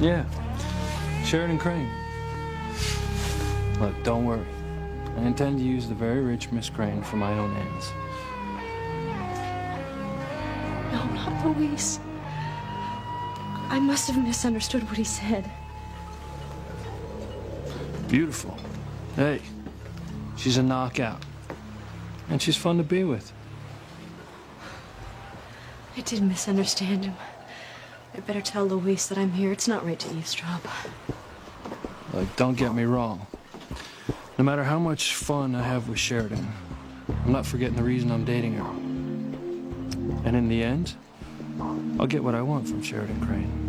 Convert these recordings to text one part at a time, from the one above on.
Yeah, Sheridan Crane. Look, don't worry. I intend to use the very rich Miss Crane for my own ends. No, not Luis. I must have misunderstood what he said. Beautiful. Hey, she's a knockout. And she's fun to be with. I did misunderstand him. I better tell Luis that I'm here. It's not right to eavesdrop. Like, don't get me wrong. No matter how much fun I have with Sheridan, I'm not forgetting the reason I'm dating her. And in the end, I'll get what I want from Sheridan Crane.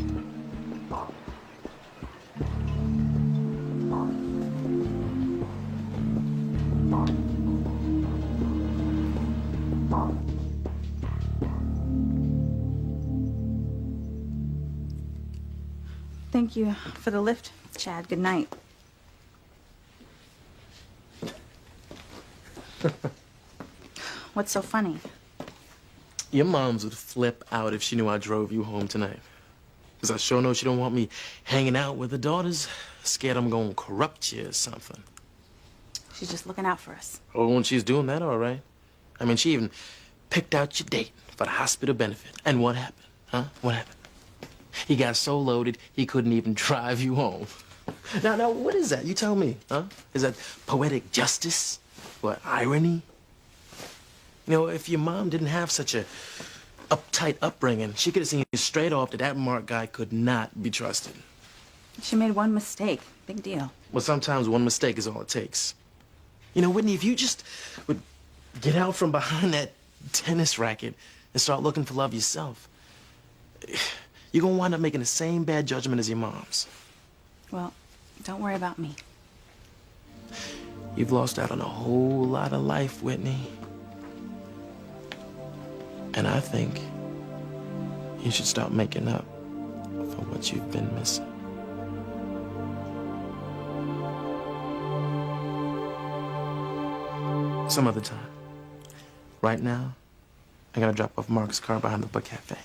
Thank you for the lift, Chad. Good night. What's so funny? Your moms would flip out if she knew I drove you home tonight. Because I sure know she don't want me hanging out with her daughters. Scared I'm gonna corrupt you or something. She's just looking out for us. Oh, and she's doing that all right. I mean, she even picked out your date for the hospital benefit. And what happened? Huh? What happened? He got so loaded, he couldn't even drive you home. Now, what is that? You tell me, huh? Is that poetic justice? What, irony? You know, if your mom didn't have such a uptight upbringing, she could have seen straight off that that Mark guy could not be trusted. She made one mistake. Big deal. Well, sometimes one mistake is all it takes. You know, Whitney, if you just would get out from behind that tennis racket and start looking for love yourself, you're gonna wind up making the same bad judgment as your mom's. Well, don't worry about me. You've lost out on a whole lot of life, Whitney. And I think you should start making up for what you've been missing. Some other time. Right now, I gotta drop off Mark's car behind the Book Cafe.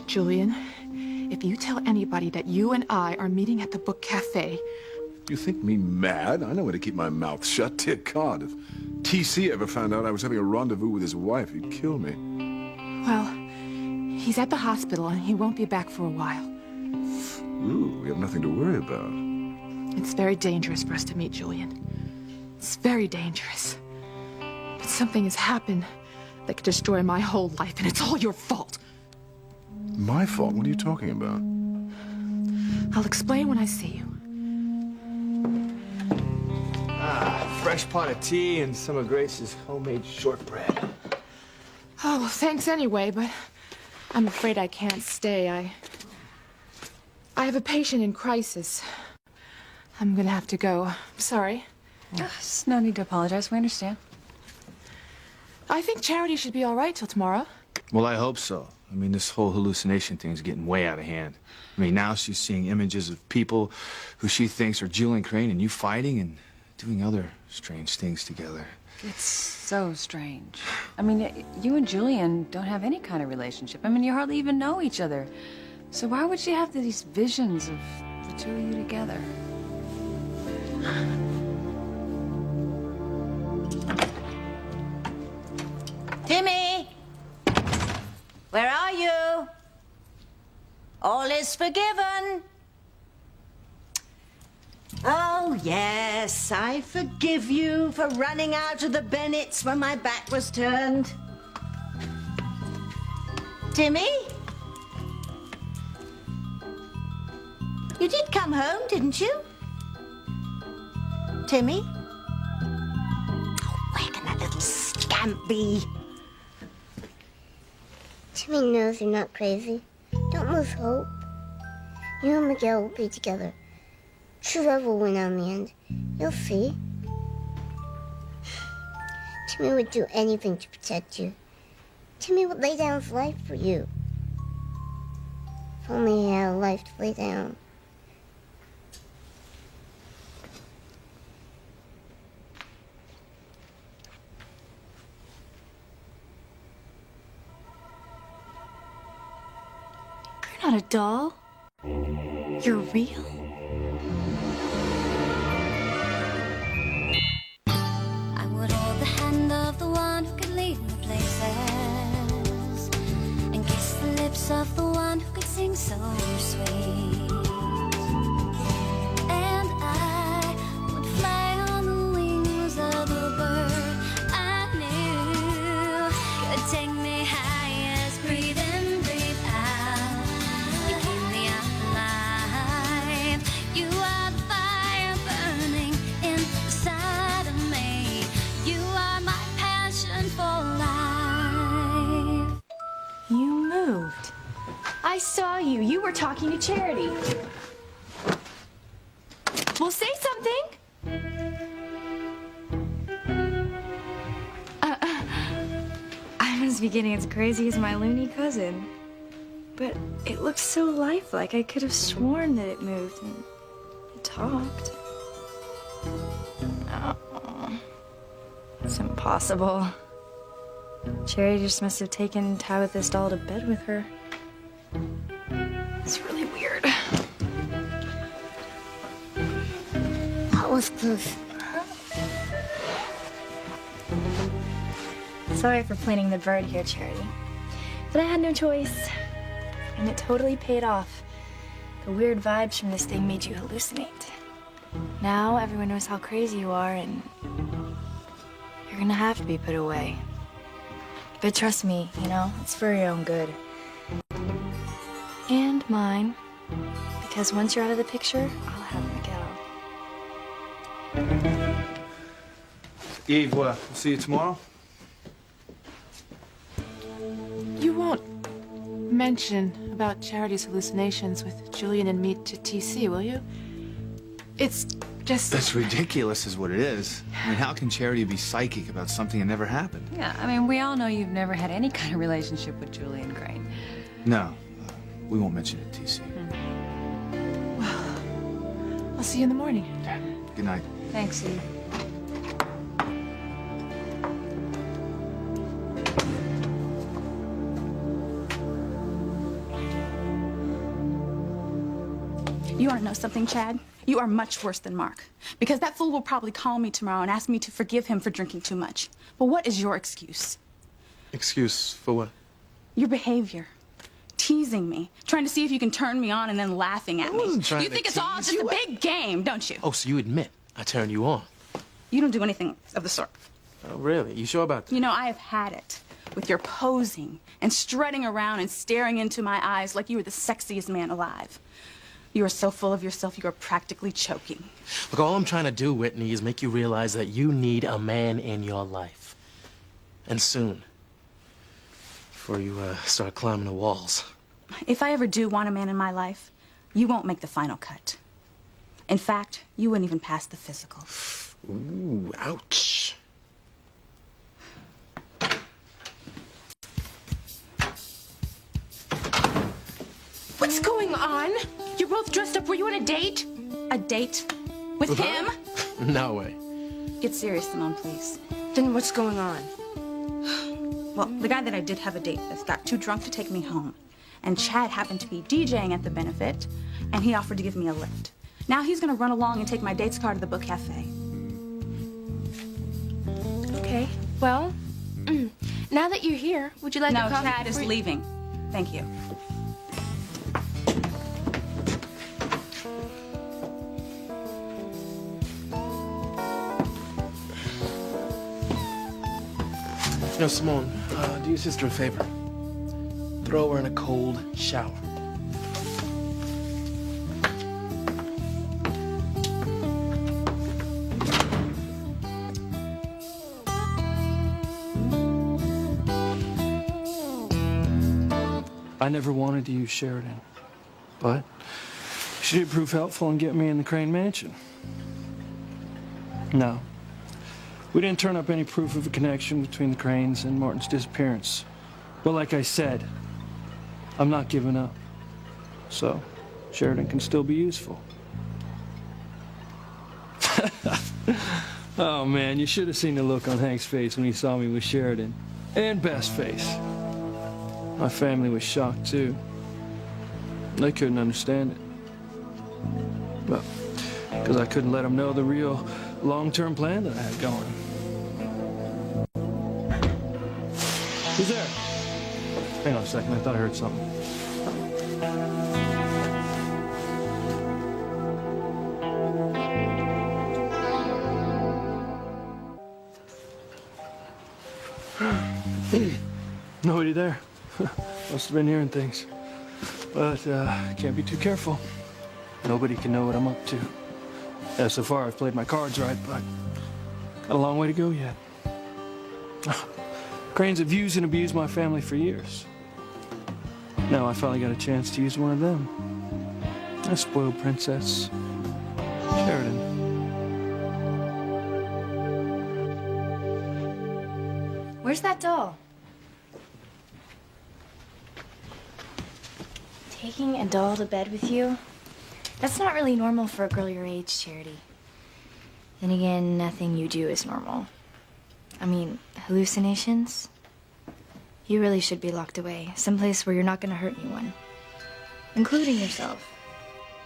Julian, if you tell anybody that you and I are meeting at the Book Cafe... You think me mad? I know where to keep my mouth shut. Dear God, if TC ever found out I was having a rendezvous with his wife, he'd kill me. Well, he's at the hospital and he won't be back for a while. Ooh, we have nothing to worry about. It's very dangerous for us to meet, Julian. It's very dangerous. But something has happened that could destroy my whole life, and it's all your fault. My fault? What are you talking about? I'll explain when I see you. Fresh pot of tea and some of Grace's homemade shortbread. Oh, well, thanks anyway, but I'm afraid I can't stay. I have a patient in crisis. I'm gonna have to go. I'm sorry. There's no need to apologize. We understand. I think Charity should be all right till tomorrow. Well, I hope so. I mean, this whole hallucination thing is getting way out of hand. I mean, now she's seeing images of people who she thinks are Julian Crane and you fighting and doing other strange things together. It's so strange. I mean, you and Julian don't have any kind of relationship. I mean, you hardly even know each other. So why would she have these visions of the two of you together? Timmy! Where are you? All is forgiven. Oh, yes, I forgive you for running out of the Bennetts when my back was turned. Timmy? You did come home, didn't you? Timmy? Oh, where can that little scamp be? Timmy knows you're not crazy. Don't lose hope. You and Miguel will be together. True love will win out in the end. You'll see. Timmy would do anything to protect you. Timmy would lay down his life for you. If only he had a life to lay down. not a doll. You're real. I would hold the hand of the one who could leave me places, and kiss the lips of the one who could sing so sweet. And I would fly on the wings of a bird I knew could take me highest. Breathe in, breathe out. You keep me alive. You are the fire burning inside of me. You are my passion for life. You moved. I saw you. You were talking to Charity. Well, say something. I must be getting as crazy as my loony cousin. But it looks so lifelike. I could have sworn that it moved and it talked. Oh, it's impossible. Charity just must have taken Tabitha's doll to bed with her. It's really weird. That was close. Sorry for planting the bird here, Charity. But I had no choice. And it totally paid off. The weird vibes from this thing made you hallucinate. Now everyone knows how crazy you are, and you're gonna have to be put away. But trust me, you know, it's for your own good. And mine. Because once you're out of the picture, I'll have Miguel. Eve, we'll see you tomorrow. You won't mention about Charity's hallucinations with Julian and me to TC, will you? It's just... That's ridiculous is what it is. I mean, how can Charity be psychic about something that never happened? Yeah, I mean, we all know you've never had any kind of relationship with Julian Crane. No, we won't mention it, TC. I'll see you in the morning. Good night. Thanks, Eve. You want to know something, Chad? You are much worse than Mark. Because that fool will probably call me tomorrow and ask me to forgive him for drinking too much. But what is your excuse? Excuse for what? Your behavior. Teasing me. Trying to see if you can turn me on and then laughing at me. wasn't trying You to think it's all tease just you. a big game, don't you? Oh, so you admit I turned you on? You don't do anything of the sort. Oh, really? You sure about that? You know, I have had it with your posing and strutting around and staring into my eyes like you were the sexiest man alive. You are so full of yourself, you are practically choking. Look, all I'm trying to do, Whitney, is make you realize that you need a man in your life. And soon. Before you start climbing the walls. If I ever do want a man in my life, you won't make the final cut. In fact, you wouldn't even pass the physical. Ooh, ouch. What's going on? You're both dressed up. Were you on a date? A date? With him? No way. Get serious, Simone, please. Then what's going on? Well, the guy that I did have a date with got too drunk to take me home. And Chad happened to be DJing at the benefit, and he offered to give me a lift. Now he's gonna run along and take my dates car to the book cafe. Okay. Well, now that you're here, would you like No, a coffee? Chad is leaving. Thank you. You know, Simone, do your sister a favor. Throw her in a cold shower. I never wanted to use Sheridan, but she did prove helpful in getting me in the Crane Mansion. No. We didn't turn up any proof of a connection between the Cranes and Martin's disappearance. But like I said, I'm not giving up. So, Sheridan can still be useful. Oh man, you should have seen the look on Hank's face when he saw me with Sheridan. And Beth's face. My family was shocked too. They couldn't understand it. Well, because I couldn't let them know the real long-term plan that I had going. Who's there? Hang on a second, I thought I heard something. Nobody there. Must have been hearing things. But can't be too careful. Nobody can know what I'm up to. Yeah, so far I've played my cards right, but got a long way to go yet. Cranes have used and abused my family for years. Now I finally got a chance to use one of them. A spoiled princess, Sheridan. Where's that doll? Taking a doll to bed with you? That's not really normal for a girl your age, Charity. Then again, nothing you do is normal. I mean, hallucinations? You really should be locked away, someplace where you're not gonna hurt anyone, including yourself.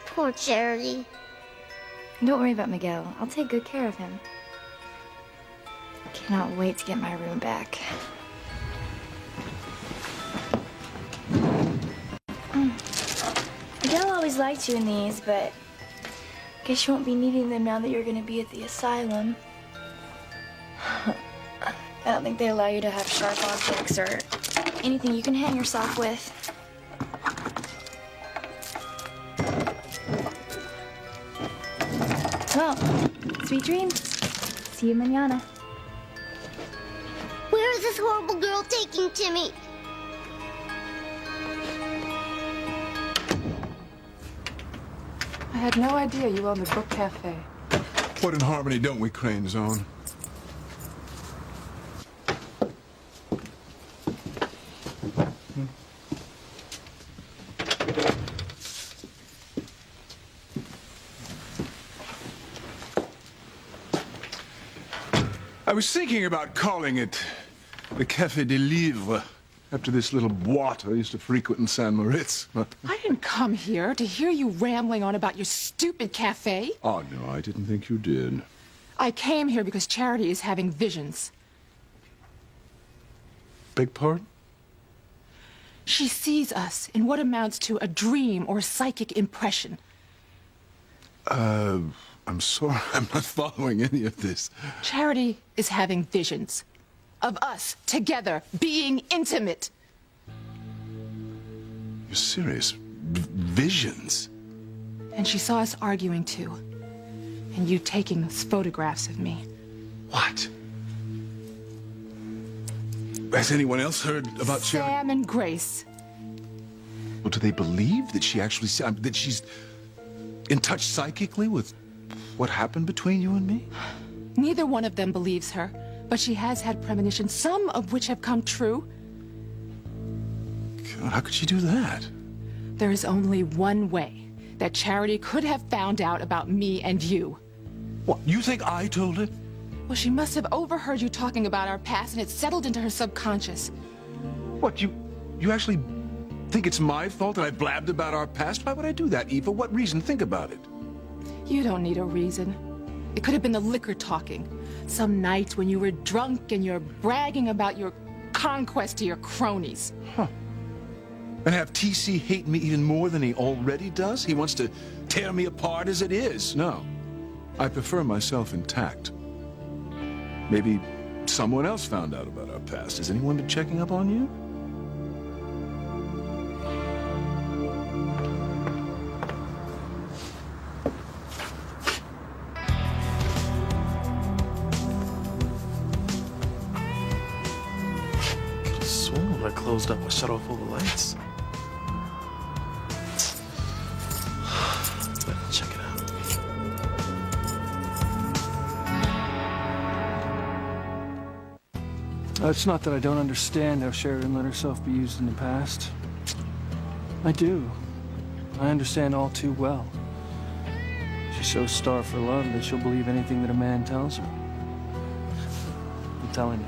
Poor Charity. And don't worry about Miguel. I'll take good care of him. Cannot wait to get my room back. Miguel always liked you in these, but guess you won't be needing them now that you're gonna be at the asylum. I don't think they allow you to have sharp objects or anything you can hang yourself with. Well, sweet dreams. See you mañana. Where is this horrible girl taking Timmy? I had no idea you owned the book cafe. What in harmony don't we, Crane Zone? I was thinking about calling it the Café des Livres, after this little boîte I used to frequent in San Moritz. I didn't come here to hear you rambling on about your stupid cafe. Oh, no, I didn't think you did. I came here because Charity is having visions. Beg pardon? She sees us in what amounts to a dream or psychic impression. I'm sorry, I'm not following any of this. Charity is having visions of us together, being intimate. You're serious? Visions? And she saw us arguing too. And you taking those photographs of me. What? Has anyone else heard about Charity? Sam and Grace. Well, do they believe that she actually, that she's in touch psychically with what happened between you and me? Neither one of them believes her, but she has had premonitions, some of which have come true. God, how could she do that? There is only one way that Charity could have found out about me and you. What, you think I told it? Well, she must have overheard you talking about our past, and it settled into her subconscious. What, you actually think it's my fault that I blabbed about our past? Why would I do that, Eva? What reason? Think about it. You don't need a reason. It could have been the liquor talking. Some night when you were drunk and you're bragging about your conquest to your cronies. Huh. And have TC hate me even more than he already does? He wants to tear me apart as it is. No. I prefer myself intact. Maybe someone else found out about our past. Has anyone been checking up on you? Could've sworn I closed up and shut off all the lights. Better check it out. It's not that I don't understand how Sheridan let herself be used in the past. I do. I understand all too well. She's so starved for love that she'll believe anything that a man tells her. I'm telling you,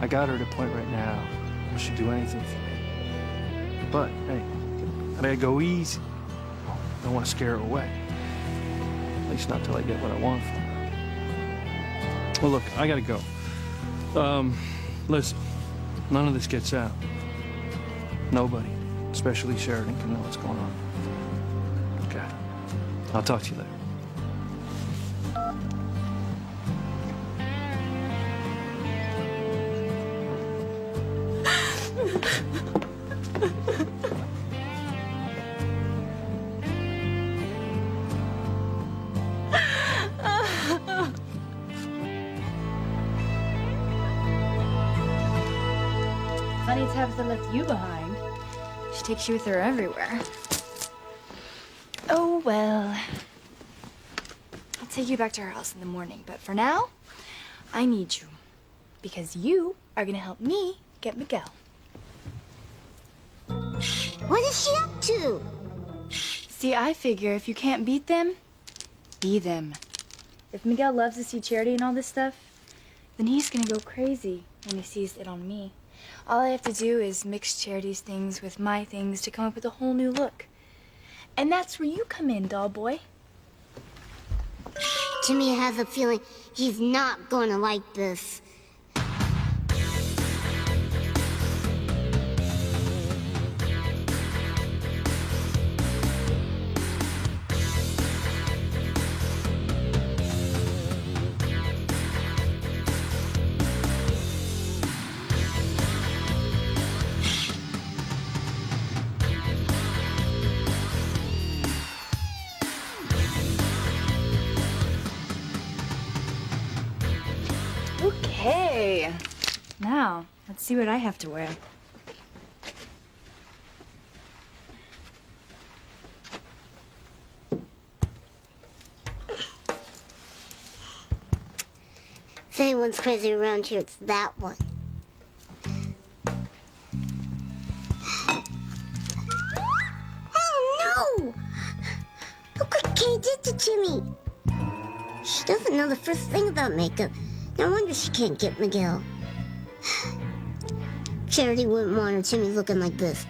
I got her at a point right now where she'd do anything for me. But, hey, Gotta go easy. Don't want to scare her away. At least not till I get what I want from her. Well, look, I gotta go. Listen, none of this gets out. Nobody, especially Sheridan, can know what's going on. Okay. I'll talk to you later. Funny Tabitha left you behind. She takes you with her everywhere. Oh, well. I'll take you back to her house in the morning, but for now, I need you. Because you are gonna help me get Miguel. What is she up to? See, I figure if you can't beat them, be them. If Miguel loves to see Charity and all this stuff, then he's gonna go crazy when he sees it on me. All I have to do is mix Charity's things with my things to come up with a whole new look. And that's where you come in, doll boy. Jimmy has a feeling he's not gonna like this. Okay. Now, let's see what I have to wear. If anyone's crazy around here, it's that one. Oh, no! Look what Kay did to Jimmy. She doesn't know the first thing about makeup. No wonder she can't get Miguel. Charity wouldn't want her Jimmy looking like this.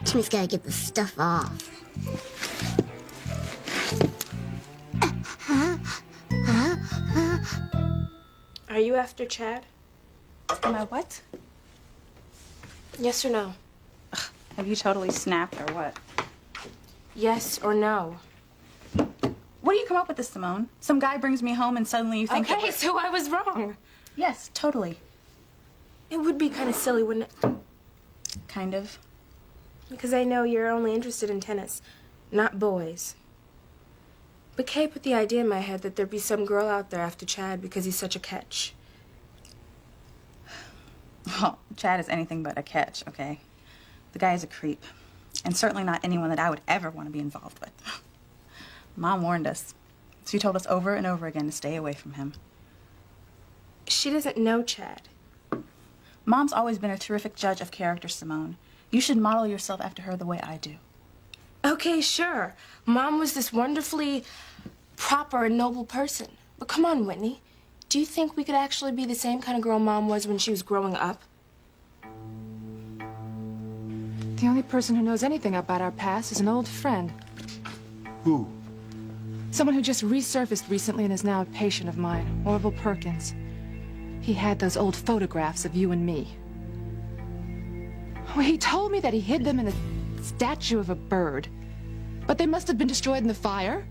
Jimmy's gotta get the stuff off. Are you after Chad? Am I what? Yes or no? Have you totally snapped or what? Yes or no? What do you come up with this, Simone? Some guy brings me home and suddenly you think that Okay, we're- so I was wrong. Yes, totally. It would be kind of silly, wouldn't it? Kind of. Because I know you're only interested in tennis, not boys. But Kay put the idea in my head that there'd be some girl out there after Chad because he's such a catch. Well, Chad is anything but a catch, okay? The guy is a creep. And certainly not anyone that I would ever want to be involved with. Mom warned us. She told us over and over again to stay away from him. She doesn't know Chad. Mom's always been a terrific judge of character, Simone. You should model yourself after her the way I do. Okay, sure. Mom was this wonderfully proper and noble person. But come on, Whitney. Do you think we could actually be the same kind of girl Mom was when she was growing up? The only person who knows anything about our past is an old friend. Who? Someone who just resurfaced recently and is now a patient of mine, Orville Perkins. He had those old photographs of you and me. Well, he told me that he hid them in a statue of a bird. But they must have been destroyed in the fire.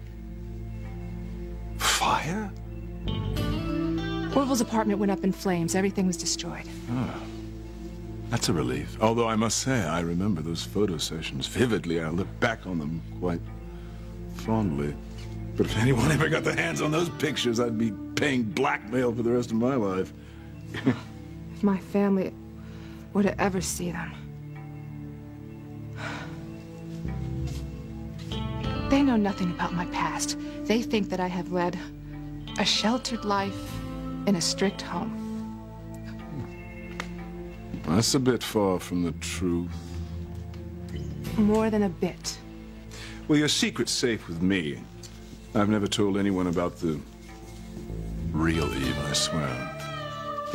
Fire? Orville's apartment went up in flames. Everything was destroyed. That's a relief. Although I must say, I remember those photo sessions vividly. I look back on them quite fondly. But if anyone ever got their hands on those pictures, I'd be paying blackmail for the rest of my life. If my family were to ever see them. They know nothing about my past. They think that I have led a sheltered life in a strict home. That's a bit far from the truth. More than a bit. Well, your secret's safe with me. I've never told anyone about the real Eve, I swear.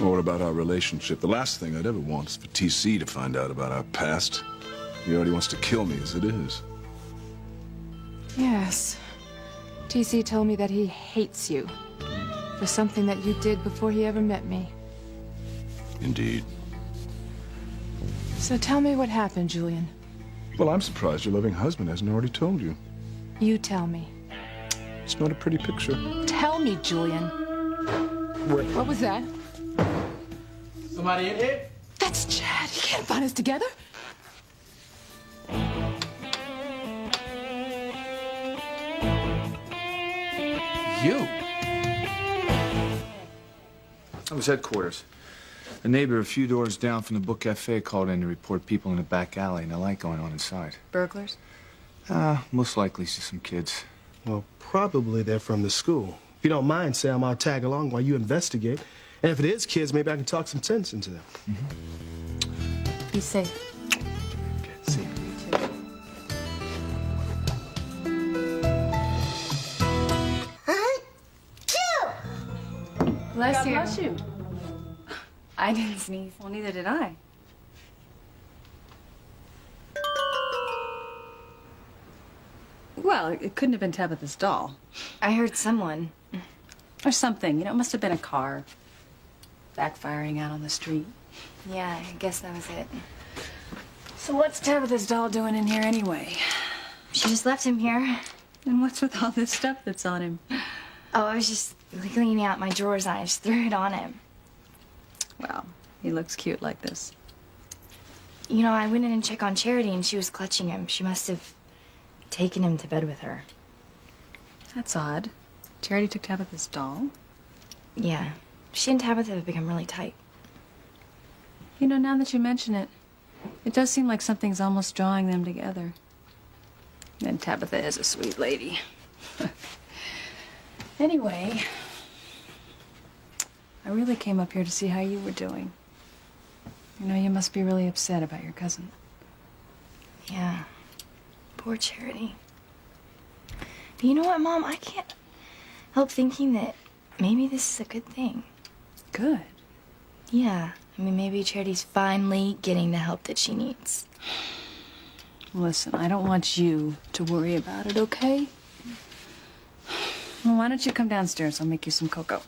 Or about our relationship. The last thing I'd ever want is for TC to find out about our past. He already wants to kill me as it is. Yes. TC told me that he hates you for something that you did before he ever met me. Indeed. So tell me what happened, Julian. Well, I'm surprised your loving husband hasn't already told you. You tell me. It's not a pretty picture. Tell me, Julian. What was that? Somebody in here? That's Chad. He can't find us together. You? That was headquarters. A neighbor a few doors down from the Book Cafe called in to report people in the back alley and a light going on inside. Burglars? Most likely just some kids. Well, probably they're from the school. If you don't mind, Sam, I'll tag along while you investigate. And if it is kids, maybe I can talk some sense into them. Be safe. Okay, see you. Bless God you. bless you. I didn't sneeze. Well, neither did I. Well, it couldn't have been Tabitha's doll. I heard someone. Or something. You know, it must have been a car backfiring out on the street. Yeah, I guess that was it. So what's Tabitha's doll doing in here anyway? She just left him here. And what's with all this stuff that's on him? Oh, I was just cleaning out my drawers and I just threw it on him. Well, he looks cute like this. You know, I went in and checked on Charity and she was clutching him. She must have taken him to bed with her. That's odd. Charity took Tabitha's doll? Yeah. She and Tabitha have become really tight. You know, now that you mention it, it does seem like something's almost drawing them together. And Tabitha is a sweet lady. Anyway, I really came up here to see how you were doing. You know, you must be really upset about your cousin. Yeah. Poor Charity. But you know what, Mom? I can't help thinking that maybe this is a good thing. Good. Yeah. I mean, maybe Charity's finally getting the help that she needs. Listen, I don't want you to worry about it, okay? Well, why don't you come downstairs? I'll make you some cocoa.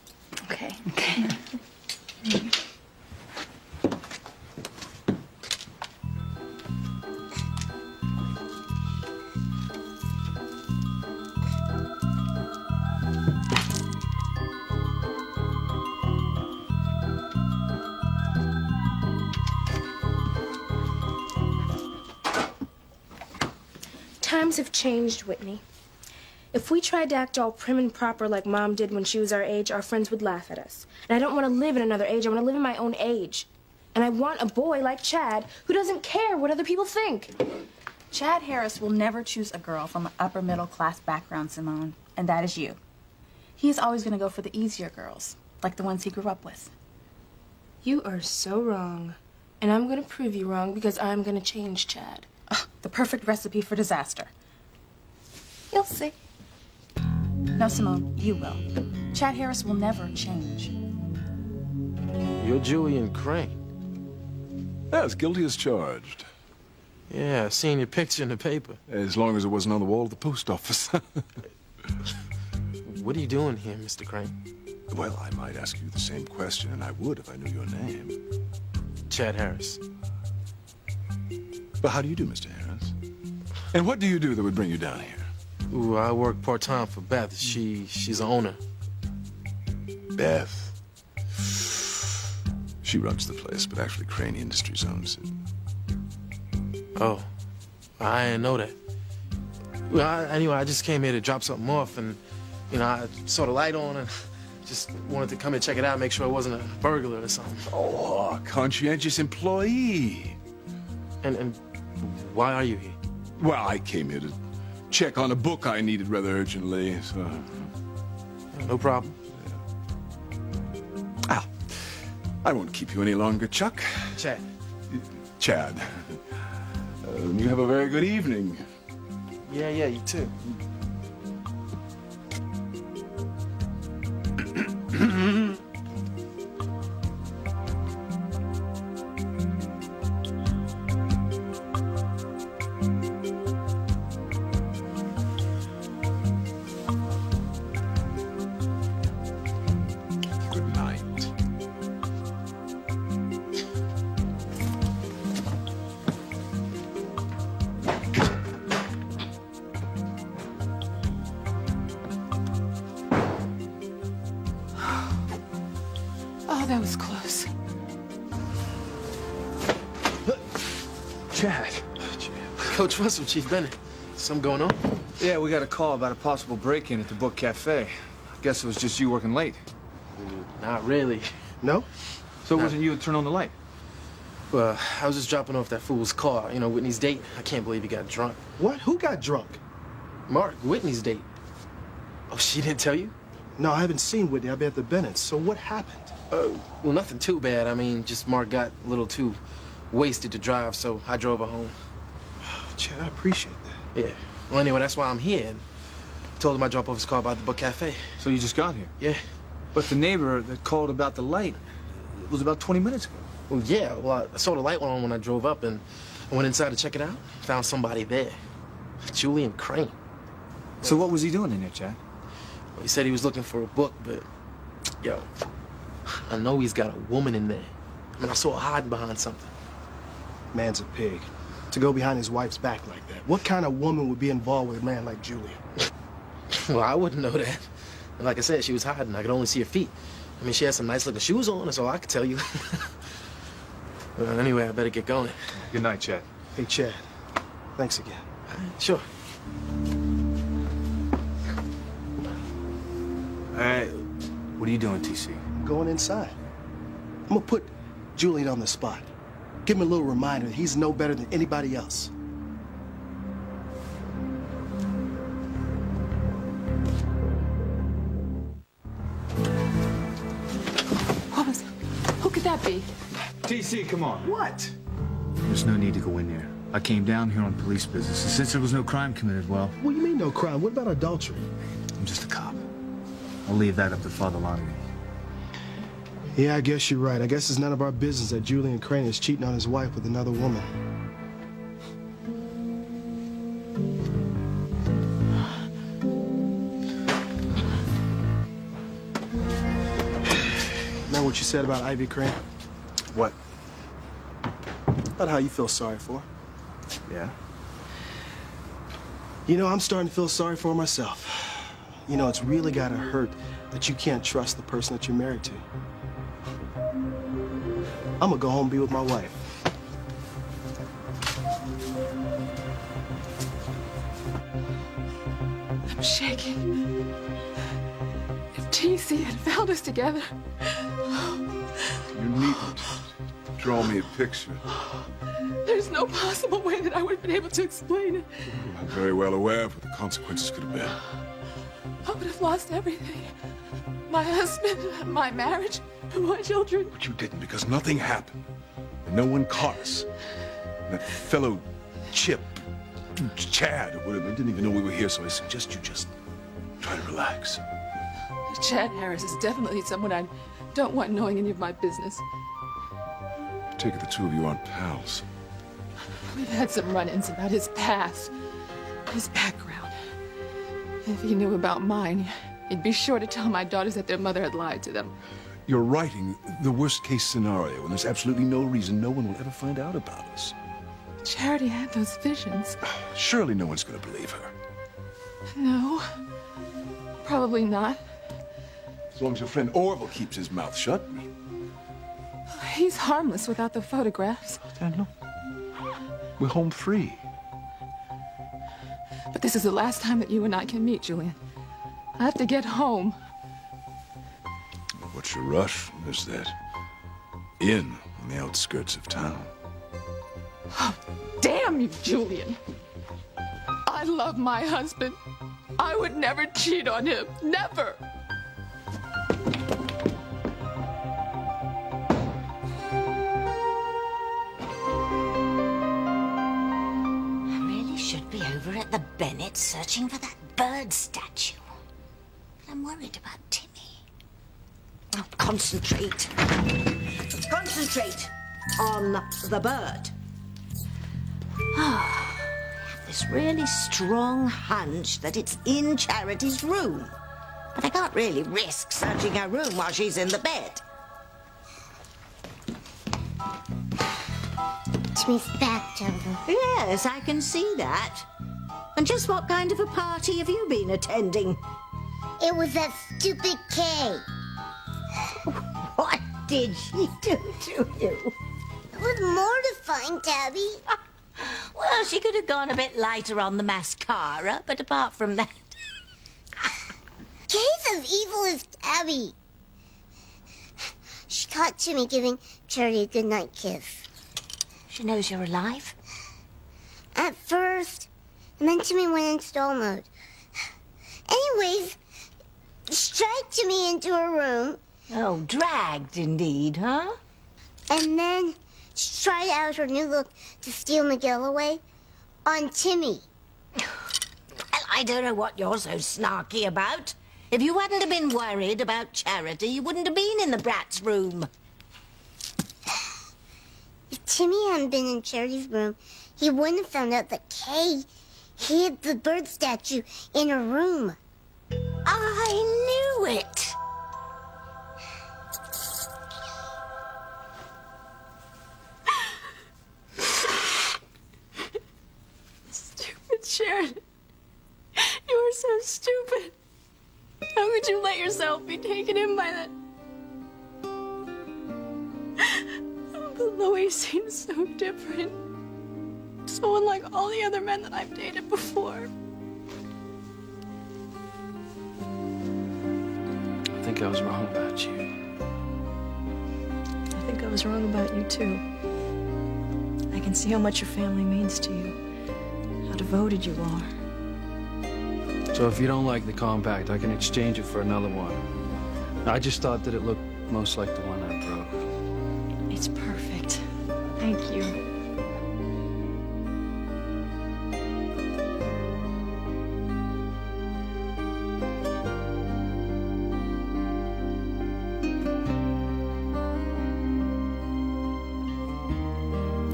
Okay. Okay. Times have changed, Whitney. If we tried to act all prim and proper like Mom did when she was our age, our friends would laugh at us. And I don't want to live in another age. I want to live in my own age. And I want a boy like Chad who doesn't care what other people think. Chad Harris will never choose a girl from an upper middle class background, Simone, and that is you. He is always going to go for the easier girls, like the ones he grew up with. You are so wrong. And I'm going to prove you wrong because I'm going to change Chad. Ugh, the perfect recipe for disaster. You'll see. No, Simone, you will. Chad Harris will never change. You're Julian Crane. As guilty as charged. Yeah, I seen your picture in the paper. As long as it wasn't on the wall of the post office. What are you doing here, Mr. Crane? Well, I might ask you the same question, and I would if I knew your name. Chad Harris. But how do you do, Mr. Harris? And what do you do that would bring you down here? Ooh, I work part-time for Beth. She's the owner. Beth. She runs the place, but actually Crane Industries owns it. Oh, I didn't know that. Well, anyway, I just came here to drop something off, and, you know, I saw the light on and just wanted to come and check it out, make sure it wasn't a burglar or something. Oh, a conscientious employee. And why are you here? Well, I came here to check on a book I needed rather urgently, so... No problem. Ah, I won't keep you any longer, Chuck. Chad. Chad. You have a very good evening. Yeah, you too. Chad. Coach Russell, Chief Bennett. Something going on? Yeah, we got a call about a possible break-in at the Book Cafe. I guess it was just you working late. Not really. No? So it wasn't you that turned on the light? Well, I was just dropping off that fool's car. You know, Whitney's date. I can't believe he got drunk. What? Who got drunk? Mark, Whitney's date. Oh, she didn't tell you? No, I haven't seen Whitney. I've been at the Bennett's. So what happened? Well, nothing too bad. I mean, just Mark got a little too wasted to drive, so I drove her home. Chad, I appreciate that. Yeah. Well, anyway, that's why I'm here. And told him I'd drop off his car by the Book Cafe. So you just got here? Yeah. But the neighbor that called about the light, it was about 20 minutes ago. Well, yeah. Well, I saw the light on when I drove up, and I went inside to check it out. Found somebody there. Julian Crane. So what was he doing in there, Chad? Well, he said he was looking for a book, but, yo, I know he's got a woman in there. I mean, I saw her hiding behind something. Man's a pig. To go behind his wife's back like that. What kind of woman would be involved with a man like Julian? Well, I wouldn't know that. And like I said, she was hiding. I could only see her feet. I mean, she had some nice looking shoes on, that's all I could tell you. Well, anyway, I better get going. Good night, Chad. Hey, Chad. Thanks again. Sure. What are you doing, TC? I'm going inside. I'm gonna put Julian on the spot. Give him a little reminder that he's no better than anybody else. What was... Who could that be? TC, come on. What? There's no need to go in there. I came down here on police business, and since there was no crime committed, well... What do you mean no crime? What about adultery? I'm just a cop. I'll leave that up to Father Lonergan. Yeah, I guess you're right. I guess it's none of our business that Julian Crane is cheating on his wife with another woman. Remember what you said about Ivy Crane? What? About how you feel sorry for her. Yeah? You know, I'm starting to feel sorry for her myself. You know, it's really gotta hurt that you can't trust the person that you're married to. I'm gonna go home and be with my wife. I'm shaking. If TC had found us together... You needn't draw me a picture. There's no possible way that I would have been able to explain it. I'm very well aware of what the consequences could have been. I would have lost everything. My husband, my marriage, my children. But you didn't, because nothing happened. And no one caught us. That fellow Chip, Chad, or whatever, didn't even know we were here, so I suggest you just try to relax. Chad Harris is definitely someone I don't want knowing any of my business. I take it the two of you aren't pals. We've had some run-ins about his past, his background. If he knew about mine, he'd be sure to tell my daughters that their mother had lied to them. You're writing the worst-case scenario, and there's absolutely no reason no one will ever find out about us. Charity had those visions. Surely no one's going to believe her. No, probably not. As long as your friend Orville keeps his mouth shut. He's harmless without the photographs. Daniel, we're home free. But this is the last time that you and I can meet, Julian. I have to get home. What's your rush? There's that inn on the outskirts of town. Oh, damn you, Julian. I love my husband. I would never cheat on him. Never. Over at the Bennett searching for that bird statue. But I'm worried about Timmy. Oh, concentrate. Concentrate on the bird. I have this really strong hunch that it's in Charity's room. But I can't really risk searching her room while she's in the bed. Timmy's back, Jungle. Yes, I can see that. And just what kind of a party have you been attending? It was that stupid Kay. What did she do to you? It was mortifying, Tabby. Well, she could have gone a bit lighter on the mascara, but apart from that... Kay's as evil as Abby. She caught Timmy giving Charity a goodnight kiss. She knows you're alive? At first, and then Timmy went into stall mode. Anyways, she dragged Timmy into her room. Oh, dragged indeed, huh? And then she tried out her new look to steal Miguel away on Timmy. Well, I don't know what you're so snarky about. If you hadn't have been worried about Charity, you wouldn't have been in the brat's room. If Timmy hadn't been in Charity's room, he wouldn't have found out that Kay hid the bird statue in her room. I knew it. Stupid Sharon. You are so stupid. How could you let yourself be taken in by that? But Louis seems so different. So unlike all the other men that I've dated before. I think I was wrong about you. I think I was wrong about you, too. I can see how much your family means to you. How devoted you are. So if you don't like the compact, I can exchange it for another one. I just thought that it looked most like the one I broke. It's perfect. Thank you.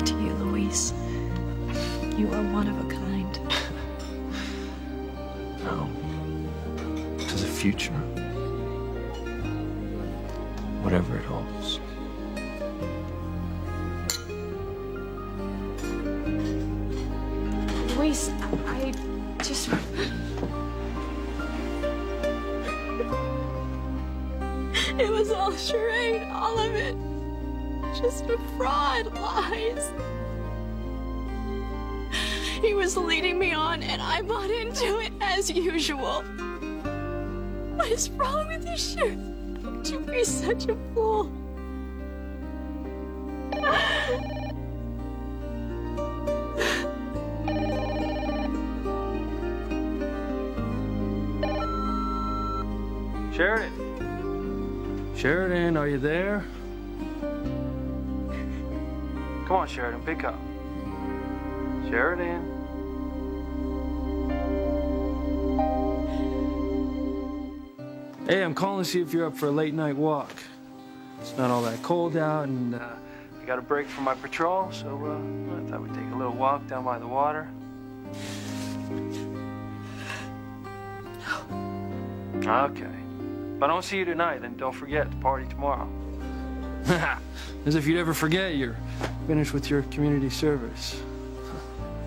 To you, Louise. You are one of a kind. No. To the future. Whatever it holds. Louise, I just... It was all charade, all of it. Just a fraud, lies. He was leading me on, and I bought into it as usual. What is wrong with you, Sharon? How could you be such a fool? Sheridan. Sheridan, are you there? Come on, Sheridan, pick up. Sheridan. Hey, I'm calling to see if you're up for a late night walk. It's not all that cold out, and I got a break from my patrol, so I thought we'd take a little walk down by the water. Okay. If I don't see you tonight, then don't forget the party tomorrow. As if you'd ever forget you're finished with your community service.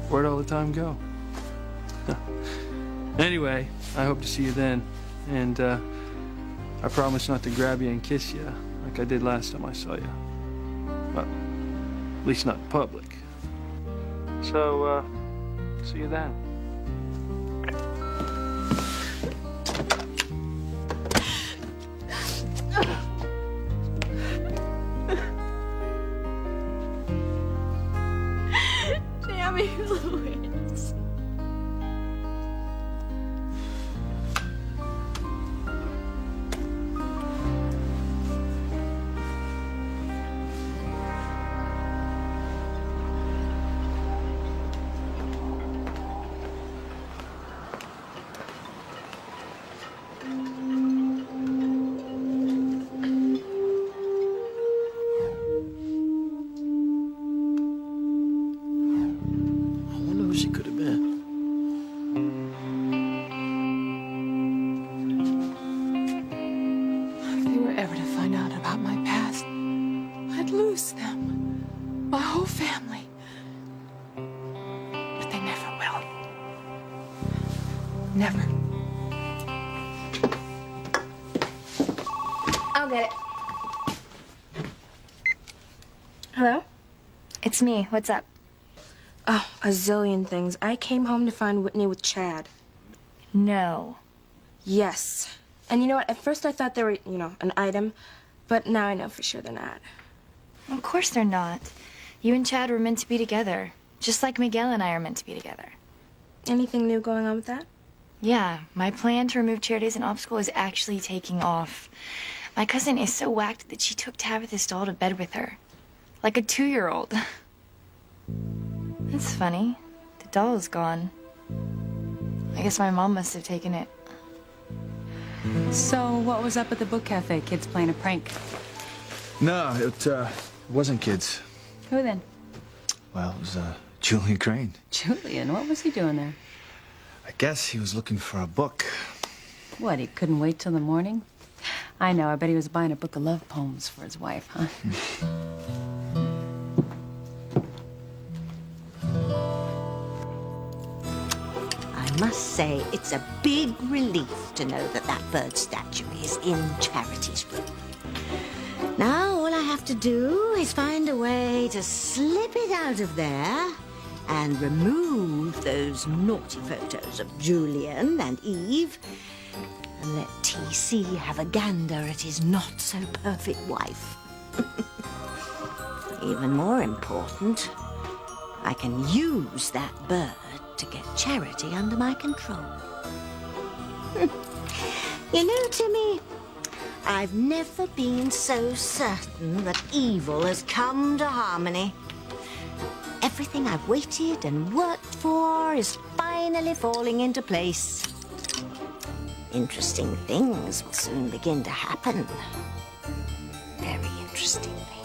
Where'd all the time go? Anyway, I hope to see you then. And I promise not to grab you and kiss you like I did last time I saw you. Well, at least not in public. So, see you then. Damn you, Louise. She could have been. If they were ever to find out about my past, I'd lose them. My whole family. But they never will. Never. I'll get it. Hello? It's me. What's up? Oh, a zillion things. I came home to find Whitney with Chad. No. Yes. And you know what? At first I thought they were, an item, but now I know for sure they're not. Of course they're not. You and Chad were meant to be together, just like Miguel and I are meant to be together. Anything new going on with that? Yeah, my plan to remove Charity as an obstacle is actually taking off. My cousin is so whacked that she took Tabitha's doll to bed with her. Like a 2-year-old. It's funny. The doll is gone. I guess my mom must have taken it. So, what was up at the book cafe? Kids playing a prank? No, it wasn't kids. Who then? Well, it was Julian Crane. Julian, what was he doing there? I guess he was looking for a book. What, he couldn't wait till the morning? I know, I bet he was buying a book of love poems for his wife, huh? I must say, it's a big relief to know that that bird statue is in Charity's room. Now, all I have to do is find a way to slip it out of there and remove those naughty photos of Julian and Eve and let TC have a gander at his not-so-perfect wife. Even more important, I can use that bird to get Charity under my control. You know, Timmy, I've never been so certain that evil has come to Harmony. Everything I've waited and worked for is finally falling into place. Interesting things will soon begin to happen. Very interesting things.